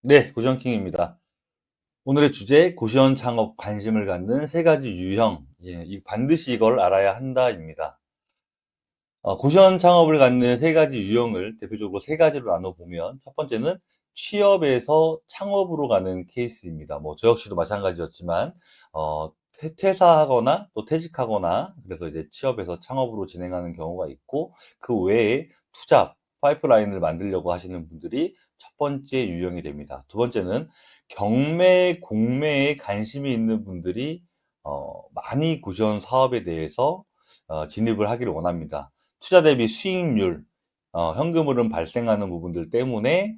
네, 고시원킹입니다. 오늘의 주제, 고시원 창업 관심을 갖는 세 가지 유형. 반드시 이걸 알아야 한다입니다. 고시원 창업을 갖는 세 가지 유형을 대표적으로 세 가지로 나눠보면, 첫 번째는 취업에서 창업으로 가는 케이스입니다. 저 역시도 마찬가지였지만, 퇴사하거나 또 퇴직하거나, 그래서 이제 취업에서 창업으로 진행하는 경우가 있고, 그 외에 투잡, 파이프라인을 만들려고 하시는 분들이 첫 번째 유형이 됩니다. 두 번째는 경매, 공매에 관심이 있는 분들이 많이 고시원 사업에 대해서 진입을 하기를 원합니다. 투자 대비 수익률, 현금 흐름 발생하는 부분들 때문에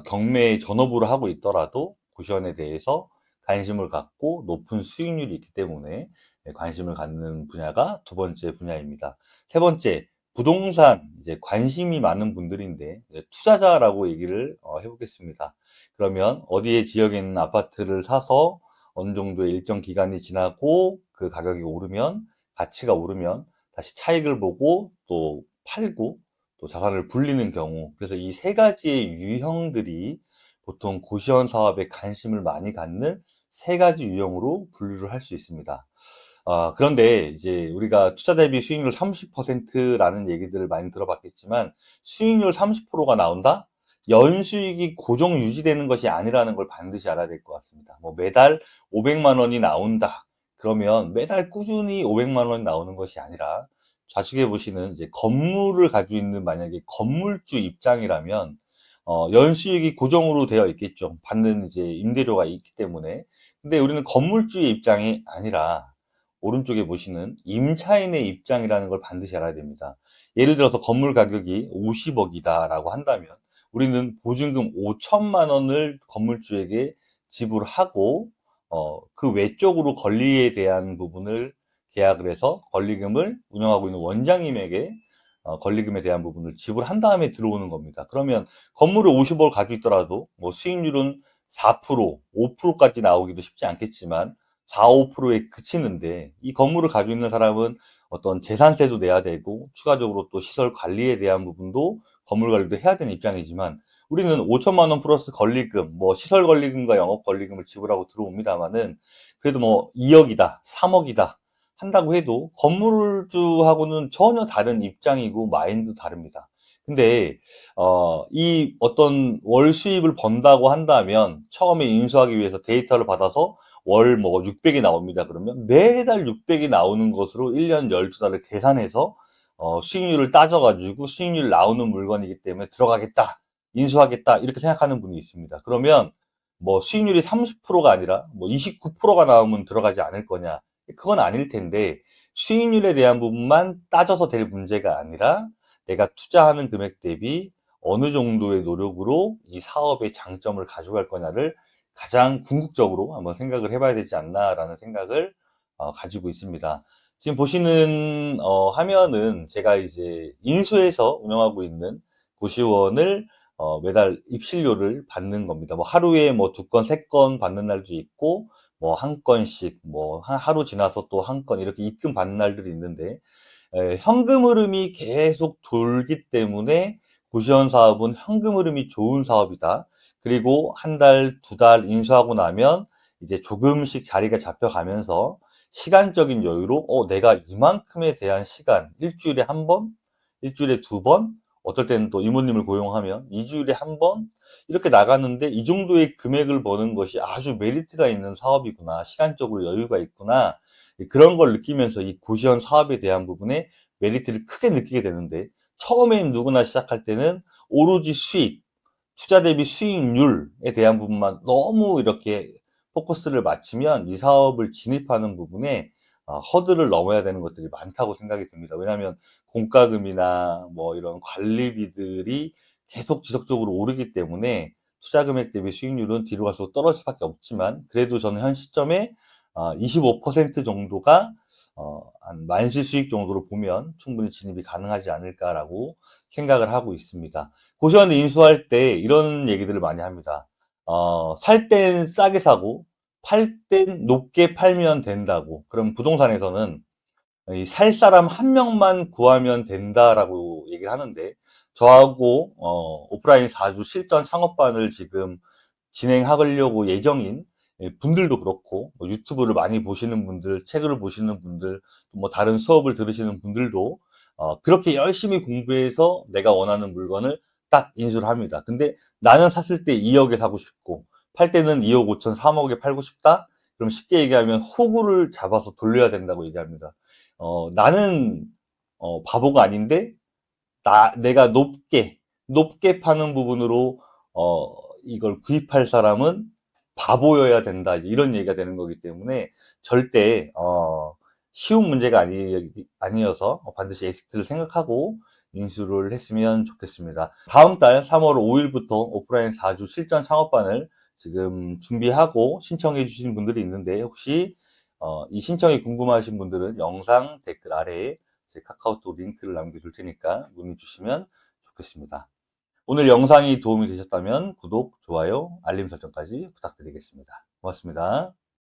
경매에 전업으로 하고 있더라도 고시원에 대해서 관심을 갖고 높은 수익률이 있기 때문에 관심을 갖는 분야가 두 번째 분야입니다. 세 번째, 부동산 이제 관심이 많은 분들인데 이제 투자자라고 얘기를 해보겠습니다. 그러면 어디에 지역에 있는 아파트를 사서 어느 정도의 일정 기간이 지나고 그 가격이 오르면 가치가 오르면 다시 차익을 보고 또 팔고 또 자산을 불리는 경우, 그래서 이 세 가지의 유형들이 보통 고시원 사업에 관심을 많이 갖는 세 가지 유형으로 분류를 할 수 있습니다. 그런데 이제 우리가 투자 대비 수익률 30%라는 얘기들을 많이 들어봤겠지만, 수익률 30%가 나온다? 연수익이 고정 유지되는 것이 아니라는 걸 반드시 알아야 될 것 같습니다. 매달 500만 원이 나온다. 그러면 매달 꾸준히 500만 원이 나오는 것이 아니라, 좌측에 보시는 이제 건물을 가지고 있는 만약에 건물주 입장이라면, 연수익이 고정으로 되어 있겠죠. 받는 이제 임대료가 있기 때문에. 근데 우리는 건물주의 입장이 아니라, 오른쪽에 보시는 임차인의 입장이라는 걸 반드시 알아야 됩니다. 예를 들어서 건물 가격이 50억이다라고 한다면 우리는 보증금 5천만 원을 건물주에게 지불하고 그 외적으로 권리에 대한 부분을 계약을 해서 권리금을 운영하고 있는 원장님에게 권리금에 대한 부분을 지불한 다음에 들어오는 겁니다. 그러면 건물을 50억을 가지고 있더라도 수익률은 4%, 5%까지 나오기도 쉽지 않겠지만 4, 5%에 그치는데, 이 건물을 가지고 있는 사람은 어떤 재산세도 내야 되고 추가적으로 또 시설 관리에 대한 부분도 건물 관리도 해야 되는 입장이지만, 우리는 5천만 원 플러스 권리금, 시설 권리금과 영업 권리금을 지불하고 들어옵니다만은, 그래도 2억이다, 3억이다 한다고 해도 건물주하고는 전혀 다른 입장이고 마인드도 다릅니다. 근데 이 어떤 월 수입을 번다고 한다면 처음에 인수하기 위해서 데이터를 받아서 월 600이 나옵니다. 그러면 매달 600이 나오는 것으로 1년 12달을 계산해서 수익률을 따져가지고 수익률 나오는 물건이기 때문에 들어가겠다, 인수하겠다 이렇게 생각하는 분이 있습니다. 그러면 수익률이 30%가 아니라 29%가 나오면 들어가지 않을 거냐? 그건 아닐 텐데, 수익률에 대한 부분만 따져서 될 문제가 아니라 내가 투자하는 금액 대비 어느 정도의 노력으로 이 사업의 장점을 가져갈 거냐를 가장 궁극적으로 한번 생각을 해봐야 되지 않나라는 생각을 가지고 있습니다. 지금 보시는 화면은 제가 이제 인수해서 운영하고 있는 고시원을 매달 입실료를 받는 겁니다. 하루에 2건, 3건 받는 날도 있고, 한 건씩, 하루 지나서 또 한 건, 이렇게 입금 받는 날들이 있는데, 현금 흐름이 계속 돌기 때문에 고시원 사업은 현금 흐름이 좋은 사업이다. 그리고 한 달, 두 달 인수하고 나면 이제 조금씩 자리가 잡혀가면서 시간적인 여유로 내가 이만큼에 대한 시간, 일주일에 한 번, 일주일에 두 번, 어떨 때는 또 이모님을 고용하면 2주일에 한 번, 이렇게 나가는데 이 정도의 금액을 버는 것이 아주 메리트가 있는 사업이구나, 시간적으로 여유가 있구나, 그런 걸 느끼면서 이 고시원 사업에 대한 부분에 메리트를 크게 느끼게 되는데, 처음엔 누구나 시작할 때는 오로지 수익, 투자 대비 수익률에 대한 부분만 너무 이렇게 포커스를 맞추면 이 사업을 진입하는 부분에 허들을 넘어야 되는 것들이 많다고 생각이 듭니다. 왜냐하면 공과금이나 이런 관리비들이 계속 지속적으로 오르기 때문에 투자 금액 대비 수익률은 뒤로 갈수록 떨어질 수밖에 없지만, 그래도 저는 현 시점에 25% 정도가 한 만시 수익 정도로 보면 충분히 진입이 가능하지 않을까라고 생각을 하고 있습니다. 고시원 인수할 때 이런 얘기들을 많이 합니다. 살 땐 싸게 사고 팔 땐 높게 팔면 된다고. 그럼 부동산에서는 이 살 사람 한 명만 구하면 된다라고 얘기를 하는데, 저하고 오프라인 4주 실전 창업반을 지금 진행하려고 예정인 분들도 그렇고, 뭐 유튜브를 많이 보시는 분들, 책을 보시는 분들, 뭐 다른 수업을 들으시는 분들도 그렇게 열심히 공부해서 내가 원하는 물건을 딱 인수를 합니다. 근데 나는 샀을 때 2억에 사고 싶고, 팔 때는 2억 5천, 3억에 팔고 싶다? 그럼 쉽게 얘기하면 호구를 잡아서 돌려야 된다고 얘기합니다. 나는 바보가 아닌데 내가 높게 파는 부분으로, 어, 이걸 구입할 사람은 바보여야 된다. 이제 이런 얘기가 되는 거기 때문에 절대, 쉬운 문제가 아니어서 반드시 엑시트를 생각하고 인수를 했으면 좋겠습니다. 다음 달 3월 5일부터 오프라인 4주 실전 창업반을 지금 준비하고 신청해 주신 분들이 있는데, 혹시 이 신청이 궁금하신 분들은 영상 댓글 아래에 제 카카오톡 링크를 남겨둘 테니까 문의 주시면 좋겠습니다. 오늘 영상이 도움이 되셨다면 구독, 좋아요, 알림 설정까지 부탁드리겠습니다. 고맙습니다.